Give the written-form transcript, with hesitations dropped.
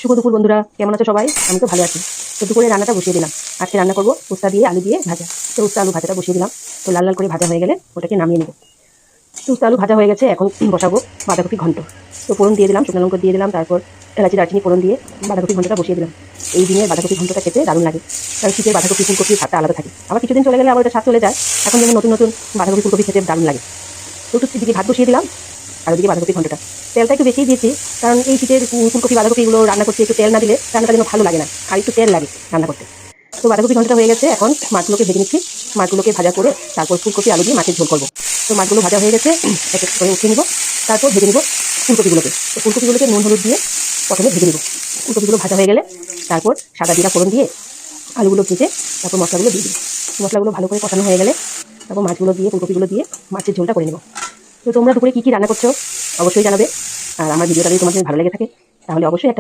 শুভ দুপুর বন্ধুরা, কেমন আছো সবাই? আমি তো ভালো আছি। তো দুপুরে রান্নাটা বসিয়ে দিলাম। আজকে রান্না করবো উস্তা দিয়ে আলু দিয়ে ভাজা। তো উস্তা আলু ভাজাটা বসিয়ে দিলাম। তো লাল লাল করে ভাজা হয়ে গেলে ওটাকে নামিয়ে নেবো। তো উস্তা আলু ভাজা হয়ে গেছে, এখন বসাবো বাঁধাকপি ঘন্ট। তো ফোড়ন দিয়ে দিলাম, শুকনো লঙ্কা দিয়ে দিলাম, তারপর এলাচি দারচিনি ফোড়ন দিয়ে বাঁধাকপি ঘন্টটা বসিয়ে দিলাম। এই দিনের বাঁধাকপি ঘন্টটা খেতে দারুণ লাগে, কারণ শীতের বাঁধাকপি ফুলকপির স্বাদটা আলাদা থাকে। আবার কিছুদিন চলে গেলে আবার এটা স্বাদ চলে যায়। এখন যেমন নতুন নতুন বাঁধাকপি ফুলকপি খেতে দারুণ লাগে। তো দিকে ভাত বসিয়ে দিলাম, আর ওদিকে বাঁধাকপি ঘন্টটা। তেলটা একটু বেশি দিয়েছি, কারণ এই শীতের ফুলকপি বাঁধাকপিগুলো রান্না করতে একটু তেল না দিলে রান্নাটা যেন ভালো লাগে না, আর একটু তেল লাগে রান্না করতে। তো বাঁধাকপি ঘন্টটা হয়ে গেছে, এখন মাছগুলোকে ভেজে নিচ্ছি। মাছগুলোকে ভাজা করে তারপর ফুলকপি আলু দিয়ে মাছের ঝোল করবো। তো মাছগুলো ভাজা হয়ে গেছে, এক এক করে উঠিয়ে নিব, তারপর ভেজে নিব ফুলকপিগুলোকে। তো ফুলকপিগুলোকে নুন হলুদ দিয়ে প্রথমে ভেজে নিব। ফুলকপিগুলো ভাজা হয়ে গেলে তারপর সাদা জিরা ফোড়ন দিয়ে আলুগুলো ভেজে তারপর মশলাগুলো দিয়ে দিই। মশলাগুলো ভালো করে কষানো হয়ে গেলে তারপর মাছগুলো দিয়ে ফুলকপিগুলো দিয়ে মাছের ঝোলটা করে নেব। তো তোমরা দুপুরে কী কী রান্না করছো অবশ্যই জানাবে। আর আমার ভিডিওটা যদি তোমাদের ভালো লেগে থাকে তাহলে অবশ্যই একটা